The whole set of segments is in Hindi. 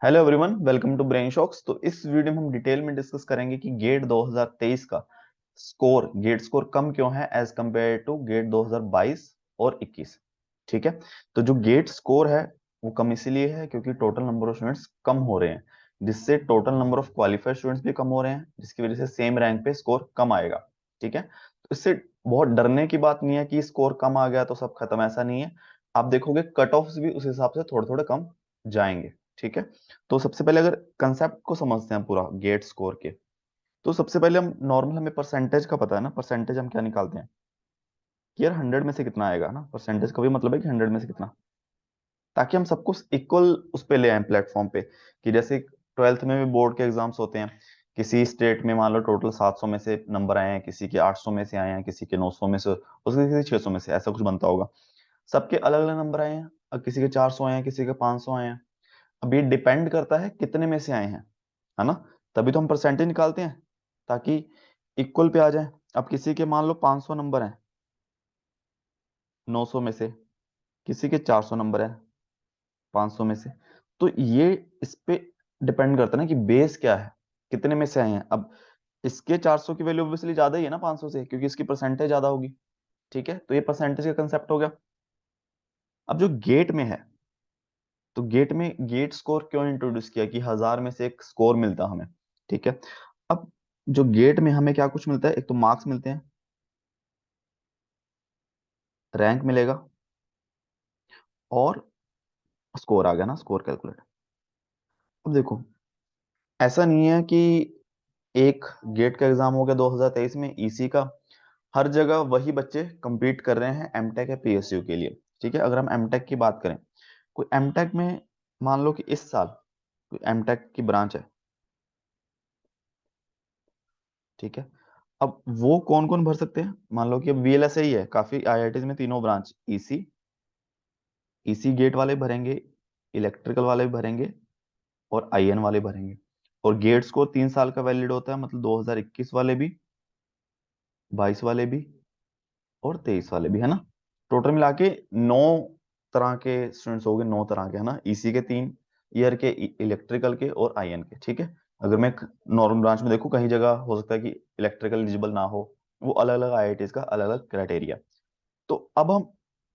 Hello everyone, welcome to Brain Shocks. तो इस वीडियो में हम डिटेल में डिस्कस करेंगे कि गेट 2023 का गेट स्कोर कम क्यों है एज कंपेयर टू गेट 2022 और 21। ठीक है। तो जो गेट स्कोर है वो कम इसलिए है क्योंकि टोटल नंबर ऑफ स्टूडेंट्स कम हो रहे हैं, जिससे total number of qualified students भी कम हो रहे हैं, जिसकी वजह से सेम रैंक पे स्कोर कम आएगा। ठीक है। तो इससे बहुत डरने की बात नहीं है कि स्कोर कम आ गया तो सब खत्म, ऐसा नहीं है। आप देखोगे कट ऑफ्स भी उस हिसाब से थोड़े थोड़े कम जाएंगे। ठीक है। तो सबसे पहले अगर कंसेप्ट को समझते हैं पूरा गेट स्कोर के, तो सबसे पहले हम नॉर्मल, हमें परसेंटेज का पता है ना, परसेंटेज हम क्या निकालते हैं कि यार 100 में से कितना आएगा ना। परसेंटेज का भी मतलब है कि 100 में से कितना, ताकि हम सबको इक्वल उस पे ले आए प्लेटफॉर्म पे। कि जैसे ट्वेल्थ में भी बोर्ड के एग्जाम्स होते हैं, किसी स्टेट में मान लो टोटल 700 में से नंबर आए हैं, किसी के 800 में से आए हैं, किसी के 900 में से, उसके किसी 600 में से, ऐसा कुछ बनता होगा। सबके अलग अलग नंबर आए हैं, अब किसी के 400 आए हैं, किसी के 500 आए हैं। अब ये डिपेंड करता है कितने में से आए हैं, है ना। तभी तो हम परसेंटेज निकालते हैं, ताकि इक्वल पे आ जाए। अब किसी के मान लो 500 नंबर हैं 900 में से, किसी के 400 नंबर है 500 में से। तो ये इस पे डिपेंड करता है ना कि बेस क्या है, कितने में से आए हैं। अब इसके 400 की वैल्यू ऑब्वियसली ज्यादा ही है ना 500 से, क्योंकि इसकी परसेंटेज ज्यादा होगी। ठीक है। तो ये परसेंटेज का कंसेप्ट हो गया। अब जो गेट में है, तो गेट में गेट स्कोर क्यों इंट्रोड्यूस किया कि 1000 में से एक स्कोर मिलता हमें। ठीक है। अब जो गेट में हमें क्या कुछ मिलता है, एक तो मार्क्स मिलते हैं, रैंक मिलेगा, और स्कोर आ गया ना, स्कोर कैलकुलेट। अब देखो, ऐसा नहीं है कि एक गेट का एग्जाम हो गया 2023 में ईसी का, हर जगह वही बच्चे compete कर रहे हैं एमटेक या पीएसयू के लिए। ठीक है। अगर हम एमटेक की बात करें, कोई एमटेक में मान लो कि इस साल कोई एमटेक की ब्रांच है। ठीक है। अब वो कौन कौन भर सकते हैं, मान लो कि अब वीएलएसए ही है, काफी आईआईटीज में तीनों ब्रांच, ईसी ईसी गेट वाले भरेंगे, इलेक्ट्रिकल वाले भी भरेंगे, और आईएन वाले भरेंगे। और गेट स्कोर 3 साल का वैलिड होता है, मतलब 2021 वाले भी, 22 वाले भी, और 23 वाले भी, है ना। टोटल मिला के 9 तरह के स्टूडेंट्स हो गए, 9 तरह के, है ना। ईसी के 3 ईयर के, इलेक्ट्रिकल के और आईएन के। ठीक है। अगर मैं नॉर्मल ब्रांच में देखूं, कहीं जगह हो सकता है कि इलेक्ट्रिकल एलिजिबल ना हो, वो अलग अलग आईआईटीज का अलग अलग क्राइटेरिया। तो अब हम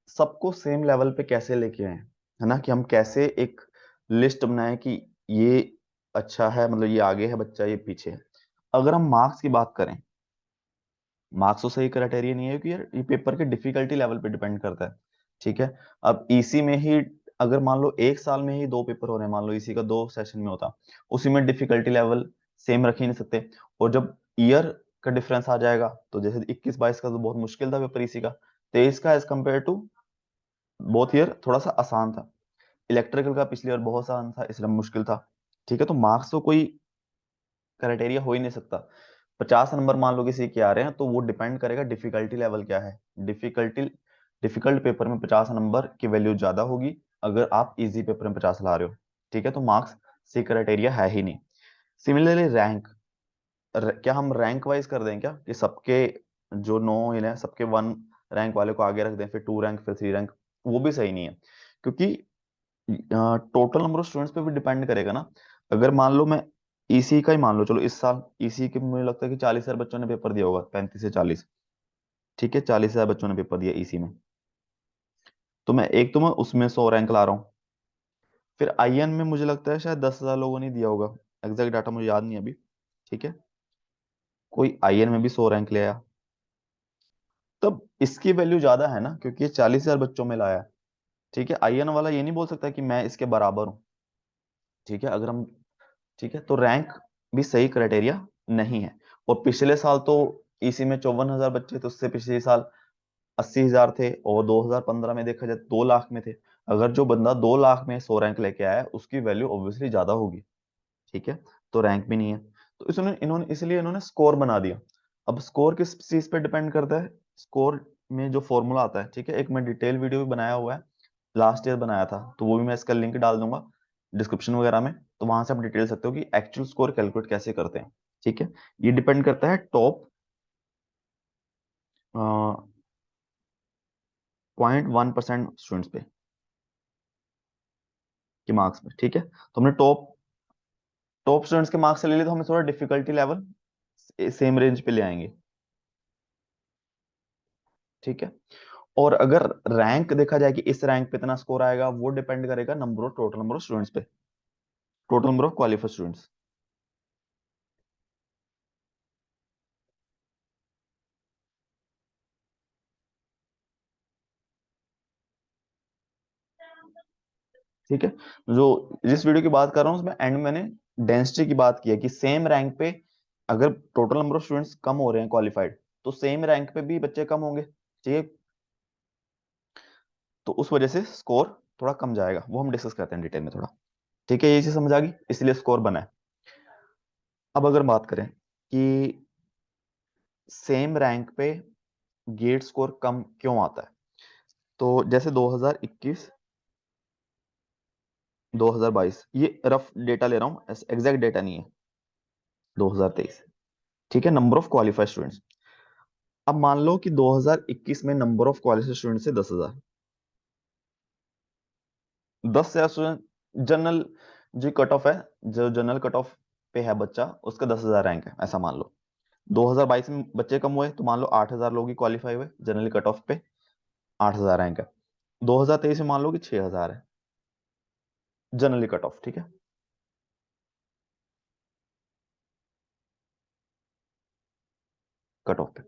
सबको सेम लेवल पे कैसे लेके आए, है ना, कि हम कैसे एक लिस्ट बनाए कि ये अच्छा है, मतलब ये आगे है बच्चा, ये पीछे है। अगर हम मार्क्स की बात करें, मार्क्स तो सही क्राइटेरिया नहीं है, क्योंकि यार ये पेपर के डिफिकल्टी लेवल पे डिपेंड करता है। ठीक है। अब ईसी में ही अगर मान लो एक साल में ही 2 पेपर हो रहे हैं, मान लो इसी का 2 सेशन में होता, उसी में डिफिकल्टी लेवल सेम रख ही नहीं सकते। और जब ईयर का डिफरेंस आ जाएगा, तो जैसे 21-22 का तो बहुत मुश्किल था पेपर इसी का, 23 का as compare to both year थोड़ा सा आसान था। इलेक्ट्रिकल का पिछली बार बहुत आसान था, इसलिए मुश्किल था। ठीक है। तो मार्क्स तो कोई क्राइटेरिया हो ही नहीं सकता। 50 नंबर मान लो किसी के आ रहे हैं, तो वो डिपेंड करेगा डिफिकल्टी लेवल क्या है। डिफिकल्टी डिफिकल्ट पेपर में 50 नंबर की वैल्यू ज्यादा होगी, अगर आप इजी पेपर में 50 ला रहे हो। ठीक है। तो मार्क्स सी क्राइटेरिया है ही नहीं। सिमिलरली रैंक, क्या हम रैंक वाइज कर दें क्या, कि सबके जो 9 है सबके 1 रैंक वाले को आगे रख दें, फिर 2 रैंक, फिर 3 रैंक। वो भी सही नहीं है, क्योंकि टोटल नंबर ऑफ स्टूडेंट्स पे भी डिपेंड करेगा ना। अगर मान लो मैं ईसी का ही मान लो, चलो इस साल ईसी के मुझे लगता है कि 40,000 बच्चों ने पेपर दिया होगा, 35 से 40। ठीक है। 40,000 बच्चों ने पेपर दिया ईसी में, तो मैं उसमें 100 रैंक ला रहा हूँ। फिर आईएन में मुझे लगता है शायद 10,000 लोगों ने दिया होगा, एग्जैक्ट डाटा मुझे याद नहीं है अभी। ठीक है। कोई आईएन में भी 100 रैंक ले आया, तब इसकी वैल्यू ज्यादा है ना, क्योंकि ये 40,000 बच्चों में लाया। ठीक है। आईएन वाला ये नहीं बोल सकता कि मैं इसके बराबर हूँ। ठीक है। अगर हम, ठीक है, तो रैंक भी सही क्राइटेरिया नहीं है। और पिछले साल तो इसी में 54,000 बच्चे थे, उससे पिछले साल 80,000 थे, और 2015 में देखा जाए 2 लाख में थे। अगर जो बंदा 2 लाख में 100 रैंक लेके आया है, उसकी वैल्यू ऑब्वियसली ज्यादा होगी। ठीक है। तो रैंक भी नहीं है, तो इसने इन्होंने इसलिए इन्होंने स्कोर बना दिया। अब स्कोर किस चीज पे डिपेंड करता है, स्कोर में जो फॉर्मूला आता है, ठीक है, एक मैं डिटेल वीडियो भी बनाया हुआ है, लास्ट ईयर बनाया था, तो वो भी मैं इसका लिंक डाल दूंगा डिस्क्रिप्शन वगैरह में, तो वहां से आप डिटेल सकते हो कि एक्चुअल स्कोर कैलकुलेट कैसे करते हैं। ठीक है। ये डिपेंड करता है टॉप 0.1% स्टूडेंट्स पे, के मार्क्स पे। ठीक है। तो हमने टॉप टॉप स्टूडेंट्स के मार्क्स ले लिए तो हमें थोड़ा डिफिकल्टी लेवल सेम रेंज पे ले आएंगे, ठीक है। और अगर रैंक देखा जाए कि इस रैंक पे इतना स्कोर आएगा, वो डिपेंड करेगा टोटल नंबर ऑफ स्टूडेंट्स पे, total number of qualified students. ठीक है, जो जिस वीडियो की बात कर रहा हूँ उसमें एंड मैंने डेंसिटी की बात की है कि सेम रैंक पे अगर टोटल नंबर ऑफ स्टूडेंट्स कम हो रहे हैं क्वालिफाइड, तो सेम रैंक पे भी बच्चे कम होंगे, ठीक है। तो उस वजह से स्कोर थोड़ा कम जाएगा, वो हम डिस्कस करते हैं डिटेल में थोड़ा, ठीक है। ये चीज समझ आ गई, इसलिए स्कोर बना है। अब अगर बात करें कि सेम रैंक पे गेट स्कोर कम क्यों आता है, तो जैसे 2021 2022, ये रफ डेटा ले रहा हूँ, एग्जैक्ट डेटा नहीं है, 2023, ठीक है, नंबर ऑफ क्वालिफाइड स्टूडेंट्स। अब मान लो कि 2021 में नंबर ऑफ क्वालिफाइड स्टूडेंट्स है 10,000, 10,000 स्टूडेंट जनरल, जो कट ऑफ है, जो जनरल कट ऑफ पे है बच्चा, उसका 10,000 रैंक है, ऐसा मान लो। 2022 में बच्चे कम हुए तो मान लो 8,000 लोग ही क्वालिफाई हुए जनरली कट ऑफ पे, 8,000 रैंक है। 2023 में मान लो कि 6,000 है जनरली कट ऑफ, ठीक है, कट ऑफ पे।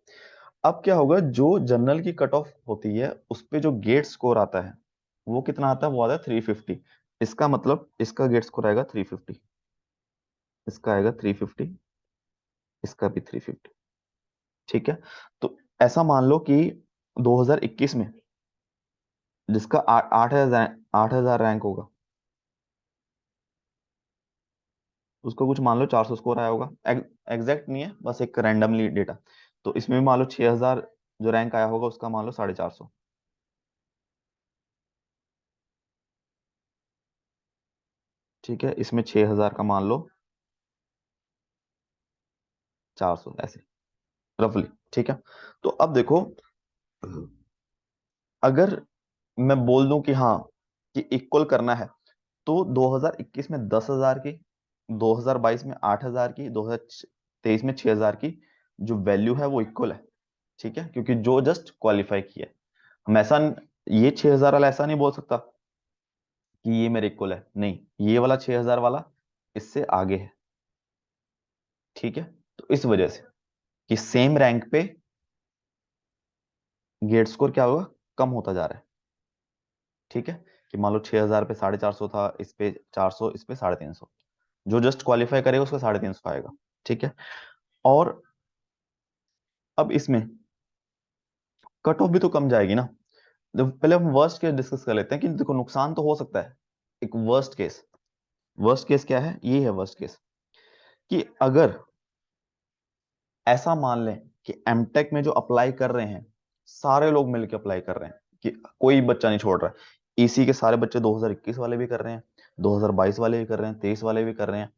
अब क्या होगा, जो जनरल की कट ऑफ होती है उस पे जो गेट स्कोर आता है वो कितना आता है, वो आता है 350। इसका मतलब इसका गेट स्कोर आएगा 350, इसका आएगा 350, इसका भी 350, ठीक है। तो ऐसा मान लो कि 2021 में जिसका 8,000 रैंक होगा, उसको कुछ मान लो 400 स्कोर आया होगा, एग्जैक्ट नहीं है, बस एक रैंडमली डेटा। तो इसमें भी मान लो 6,000 जो रैंक आया होगा उसका मान लो 450, ठीक है। इसमें 6,000 का मान लो 400, ऐसे रफली, ठीक है। तो अब देखो, अगर मैं बोल दूं कि हाँ, कि इक्वल करना है, तो 2021 में 10,000 की, 2022 में 8,000 की, 2023 में 6,000 की जो वैल्यू है वो इक्वल है, ठीक है, क्योंकि जो जस्ट क्वालिफाई किया है। हम ऐसा, ये 6,000 वाला ऐसा नहीं बोल सकता कि ये मेरे इक्वल है, नहीं, ये वाला 6,000 वाला इससे आगे है, ठीक है। तो इस वजह से कि सेम रैंक पे गेट स्कोर क्या होगा, कम होता जा रहा है, ठीक है। कि मान लो 6,000 पे 450 था, इस पे 400, इस पे 350, जो जस्ट क्वालिफाई करेगा उसका 350 आएगा, ठीक है। और अब इसमें कट ऑफ भी तो कम जाएगी ना। पहले हम वर्स्ट केस डिस्कस कर लेते हैं कि देखो नुकसान तो हो सकता है। एक वर्स्ट केस, वर्स्ट केस क्या है, ये है वर्स्ट केस, कि अगर ऐसा मान लें कि एमटेक में जो अप्लाई कर रहे हैं सारे लोग मिलकर अप्लाई कर रहे हैं, कि कोई बच्चा नहीं छोड़ रहा है, ईसी के सारे बच्चे 2021 वाले भी कर रहे हैं, 2022 वाले भी कर रहे हैं, 23 वाले भी कर रहे हैं,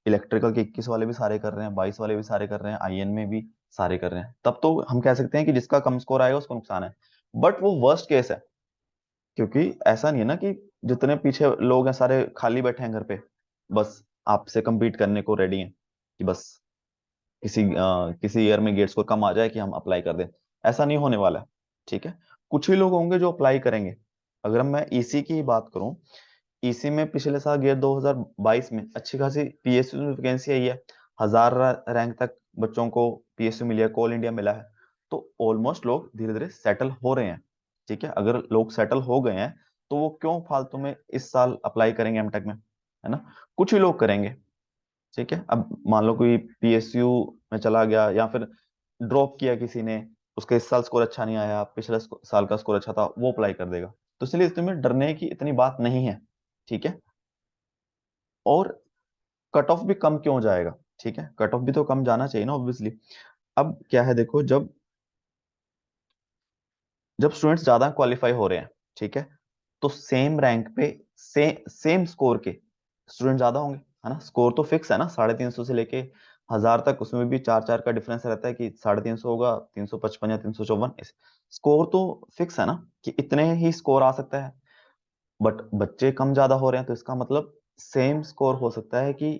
इलेक्ट्रिकल के 21 वाले भी सारे कर रहे हैं, 22 वाले भी सारे कर रहे हैं, आईएन में भी सारे कर रहे हैं, तब तो हम कह सकते हैं कि जिसका कम स्कोर आएगा उसको नुकसान है। बट वो वर्स्ट केस है, क्योंकि ऐसा नहीं है ना कि जितने पीछे लोग हैं सारे खाली बैठे हैं घर पे, बस आपसे compete करने को रेडी हैं, कि बस किसी ईयर में गेट्स को कम आ जाए कि हम अप्लाई कर दें। ऐसा नहीं होने वाला है, ठीक है। कुछ ही लोग होंगे जो अप्लाई करेंगे। अगर मैं ईसी की ही बात करूं, ईसी में पिछले साल गेट 2022 में अच्छी खासी पीएसयू में वैकेंसी आई है, 1,000 रैंक तक बच्चों को पीएसयू मिली है, कोल इंडिया मिला है। तो ऑलमोस्ट लोग धीरे धीरे सेटल हो रहे हैं, ठीक है। अगर लोग सेटल हो गए हैं तो वो क्यों फालतू में इस साल अप्लाई करेंगे एमटेक में, है ना। कुछ ही लोग करेंगे, ठीक है। अब मान लो कोई पीएसयू में चला गया, या फिर ड्रॉप किया किसी ने, उसका इस साल स्कोर अच्छा नहीं आया, पिछले साल का स्कोर अच्छा था, वो अप्लाई कर देगा। तो इसलिए इसमें डरने की इतनी बात नहीं है, ठीक है। और कट ऑफ भी कम क्यों जाएगा, ठीक है, कट ऑफ भी तो कम जाना चाहिए ना ऑब्वियसली। अब क्या है देखो, जब जब स्टूडेंट्स ज्यादा क्वालिफाई हो रहे हैं, ठीक है, तो सेम रैंक पे सेम स्कोर के स्टूडेंट ज्यादा होंगे, है ना। स्कोर तो फिक्स है ना, 350 से लेके 1,000 तक, उसमें भी 4-4 का डिफरेंस रहता है कि 350 होगा, 355 या 354, स्कोर तो फिक्स है ना, कि इतने ही स्कोर आ सकता है। बट बच्चे कम ज्यादा हो रहे हैं तो इसका मतलब सेम स्कोर हो सकता है कि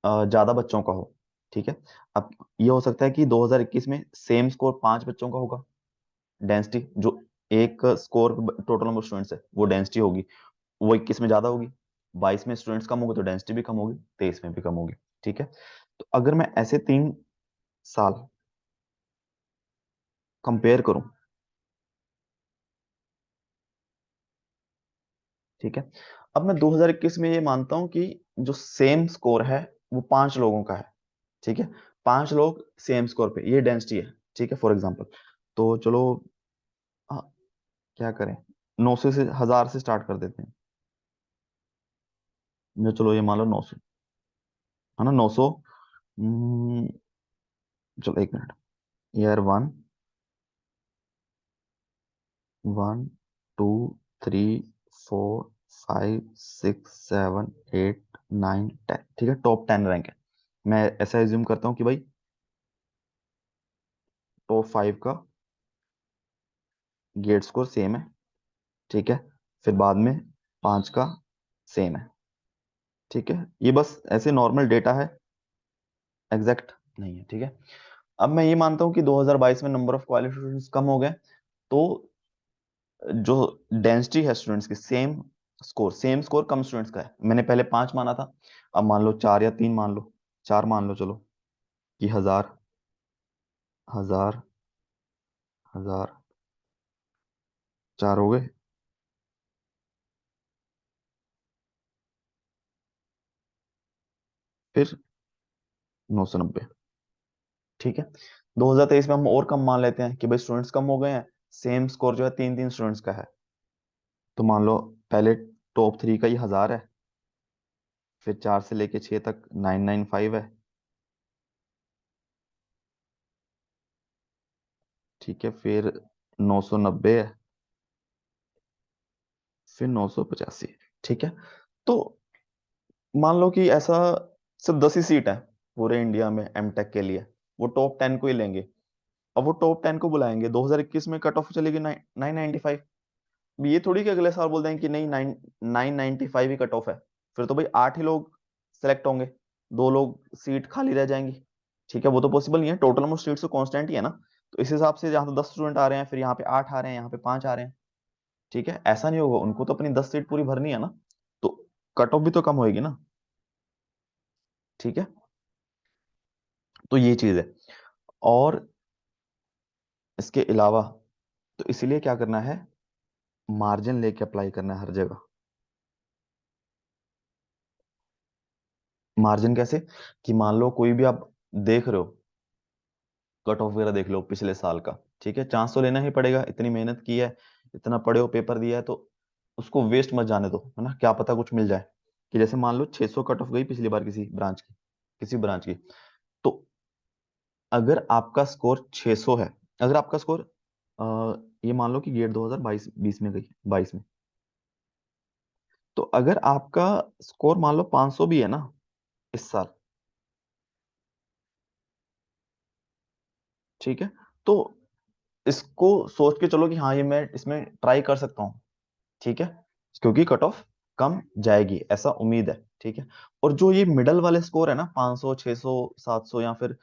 ज्यादा बच्चों का हो, ठीक है। अब ये हो सकता है कि 2021 में सेम स्कोर 5 बच्चों का होगा, डेंसिटी जो एक स्कोर टोटल नंबर स्टूडेंट्स है वो डेंसिटी होगी, वो 21 में ज्यादा होगी। 22 में स्टूडेंट्स कम होंगे तो डेंसिटी भी कम होगी, 23 में भी कम होगी, ठीक है। तो अगर मैं ऐसे 3 साल कंपेयर करूं, ठीक है। अब मैं 2021 में ये मानता हूं कि जो सेम स्कोर है वो 5 लोगों का है, ठीक है। 5 लोग सेम स्कोर पे, ये डेंसिटी है, ठीक है, फॉर एग्जाम्पल। तो चलो, हाँ, क्या करें, 900 से 1000 से स्टार्ट कर देते हैं। चलो ये मान लो 900, है ना, 900। चलो एक मिनट, ईयर वन, 1 2 3 4 5 6 7 8 9 10, ठीक है, टॉप 10 रैंक है। मैं ऐसा एज्यूम करता हूँ कि भाई टॉप 5 का गेट स्कोर सेम है, ठीक है। फिर बाद में 5 का सेम है, ठीक है। ये बस ऐसे नॉर्मल डेटा है, एग्जैक्ट नहीं है, ठीक है। अब मैं ये मानता हूँ कि 2022 में नंबर ऑफ क्वालिफाइड स्टूडेंट्स कम हो गए, तो जो डेंसिटी है स्टूडेंट्स की, सेम स्कोर कम स्टूडेंट्स का है। मैंने पहले 5 माना था, अब मान लो 4 या 3 मान लो, 4 मान लो चलो, कि 1000, 1000, 1000, 4 हो गए, फिर 990, ठीक है। 2023 में हम और कम मान लेते हैं कि भाई स्टूडेंट्स कम हो गए हैं, सेम स्कोर जो है 3 3 स्टूडेंट्स का है। तो मान लो पहले टॉप 3 का ही 1000 है, फिर 4 से लेके 6 तक 995 है, ठीक है, फिर 990 है, फिर 985, ठीक है। तो मान लो कि ऐसा सिर्फ 10 ही सीट है पूरे इंडिया में एमटेक के लिए, वो टॉप 10 को ही लेंगे। अब वो टॉप 10 को बुलाएंगे, 2021 में कट ऑफ चलेगी 995। ये थोड़ी कि अगले साल बोल देंगे कि नहीं, 995 ही कट ऑफ है। फिर तो भाई 8 ही लोग सेलेक्ट होंगे, 2 लोग सीट खाली रह जाएंगी, ठीक है। वो तो पॉसिबल नहीं है, टोटल नंबर सीट्स तो कांस्टेंट ही है ना। तो इस हिसाब से जहाँ तो 10 स्टूडेंट आ रहे हैं, फिर यहाँ पे 8 आ रहे हैं, यहाँ पे 5 आ रहे हैं, ठीक है। ऐसा नहीं होगा, उनको तो अपनी 10 सीट पूरी भरनी है ना, तो कट ऑफ भी तो कम होएगी ना, ठीक है। तो ये चीज है। और इसके अलावा, तो इसीलिए क्या करना है, मार्जिन लेके अप्लाई करना है हर जगह। मार्जिन कैसे, कि मान लो कोई भी आप देख रहे हो, कट ऑफ वगैरह देख लो पिछले साल का, ठीक है, चांस तो लेना ही पड़ेगा, इतनी मेहनत की है, इतना पढ़े हो, पेपर दिया है, तो उसको वेस्ट मत जाने दो, है ना, क्या पता कुछ मिल जाए। कि जैसे मान लो 600 कट ऑफ गई पिछली बार किसी ब्रांच की, तो अगर आपका स्कोर 600 है, अगर आपका स्कोर ये मान लो कि गेट 2022 20 में गई, 22 में, तो अगर आपका स्कोर मान लो 500 भी है ना इस साल, ठीक है, तो इसको सोच के चलो कि हाँ ये मैं इसमें ट्राई कर सकता हूँ, ठीक है, क्योंकि कट ऑफ कम जाएगी ऐसा उम्मीद है, ठीक है। और जो ये मिडल वाले स्कोर है ना, 500 600 700, या फिर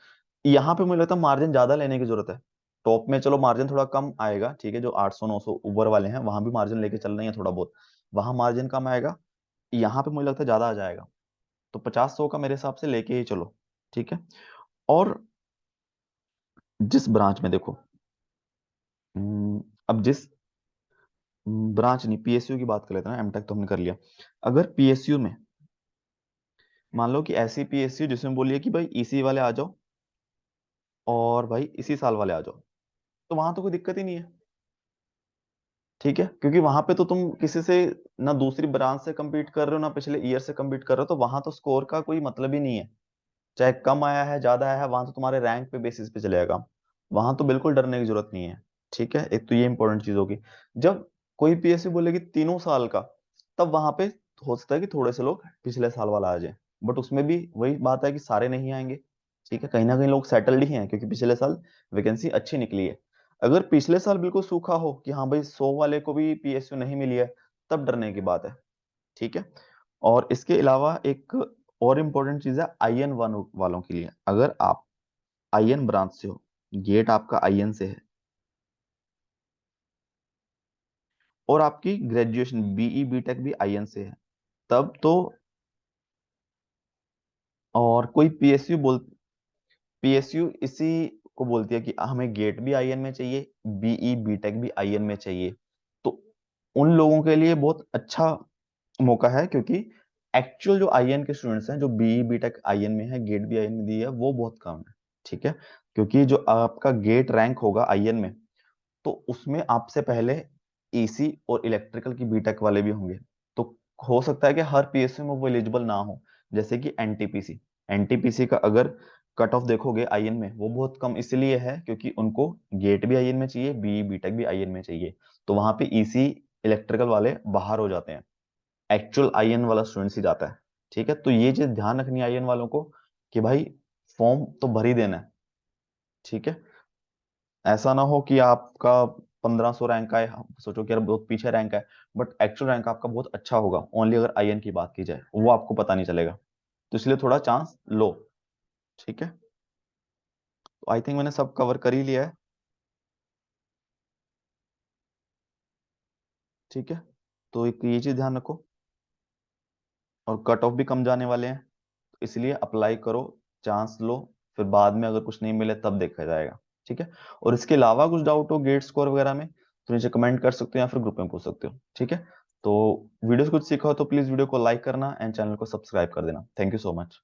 यहाँ पे मुझे लगता है मार्जिन ज्यादा लेने की जरूरत है। टॉप में चलो मार्जिन थोड़ा कम आएगा, ठीक है, जो 800 900 ऊपर वाले हैं वहां भी मार्जिन लेके चल रहे हैं थोड़ा बहुत, वहां मार्जिन कम आएगा, यहाँ पे मुझे लगता है ज्यादा आ जाएगा। तो 50 100 का मेरे हिसाब से लेके ही चलो, ठीक है। और जिस ब्रांच में देखो, अब जिस ब्रांच नहीं, पीएसयू की बात कर लेते हैं ना, एमटेक तो हमने कर लिया। अगर पीएसयू में मान लो कि ऐसी पीएसयू जिसमें बोलिए कि भाई ईसी वाले आ जाओ और भाई इसी साल वाले आ जाओ, तो वहां तो कोई दिक्कत ही नहीं है, ठीक है, क्योंकि वहां पे तो तुम किसी से ना दूसरी ब्रांच से compete कर रहे हो, ना पिछले ईयर से compete कर रहे हो, तो वहां तो स्कोर का कोई मतलब ही नहीं है। चाहे कम आया है ज्यादा आया है, वहां तो तुम्हारे रैंक पे बेसिस पे चलेगा, वहां तो बिल्कुल डरने की जरूरत नहीं है, ठीक है। एक तो ये इंपॉर्टेंट चीज होगी। जब कोई पीएससी बोलेगी 3 साल का, तब वहां पे हो सकता है कि थोड़े से लोग पिछले साल वाला आ जाए, बट उसमें भी वही बात है कि सारे नहीं आएंगे, ठीक है। कहीं ना कहीं लोग सेटल्ड ही हैं क्योंकि पिछले साल वैकेंसी अच्छी निकली है। अगर पिछले साल बिल्कुल सूखा हो कि हाँ भाई 100 वाले को भी पीएसयू नहीं मिली है, तब डरने की बात है, ठीक है। और इसके अलावा एक और इंपॉर्टेंट चीज है IN1 वालों के लिए, अगर आप IN ब्रांच से हो, गेट आपका IN से है, और आपकी ग्रेजुएशन BE BTech भी IN से है, तब तो, और कोई PSU इसी को बोलती है कि हमें गेट भी IN में चाहिए, BE BTech भी IN में चाहिए। तो उन लोगों के लिए बहुत अच्छा मौका है, क्योंकि एक्चुअल जो IN के स्टूडेंट्स हैं, जो BE BTech IN में है, गेट भी IN में दी है, वो बहुत कम है। ठीक है, क्योंकि जो आपका गेट रैंक होगा IN में, तो उसमें आपसे पहले EC और इलेक्ट्रिकल की बीटेक वाले भी होंगे। तो हो सकता है कि हर PSU में वो एलिजिबल ना हो, जैसे कि एनटीपीसी का अगर कट ऑफ देखोगे IN में, वो बहुत कम इसलिए है क्योंकि उनको गेट भी IN में चाहिए, BE BTech भी IN में चाहिए। तो वहां पे EC इलेक्ट्रिकल वाले बाहर हो जाते हैं, एक्चुअल IN वाला स्टूडेंट्स ही जाता है। ठीक है, तो ये चीज ध्यान रखनी है IN वालों को, कि भाई फॉर्म तो भर ही देना है। ठीक है, ऐसा ना हो कि आपका 1500 रैंक आए, आप सोचो कि यार बहुत पीछे रैंक है, बट एक्चुअल रैंक आपका बहुत अच्छा होगा, ओनली अगर IN की बात की जाए, वो आपको पता नहीं चलेगा। तो इसलिए थोड़ा चांस लो। ठीक है, तो आई थिंक मैंने सब कवर कर ही लिया है। ठीक है, तो एक ये चीज ध्यान रखो, और कट ऑफ भी कम जाने वाले हैं, तो इसलिए अप्लाई करो, चांस लो, फिर बाद में अगर कुछ नहीं मिले तब देखा जाएगा। ठीक है, और इसके अलावा कुछ डाउट हो गेट स्कोर वगैरह में, तो नीचे कमेंट कर सकते हो या फिर ग्रुप में पूछ सकते हो। ठीक है, तो वीडियो से कुछ सीखा हो तो प्लीज वीडियो को लाइक करना एंड चैनल को सब्सक्राइब कर देना। Thank you so much.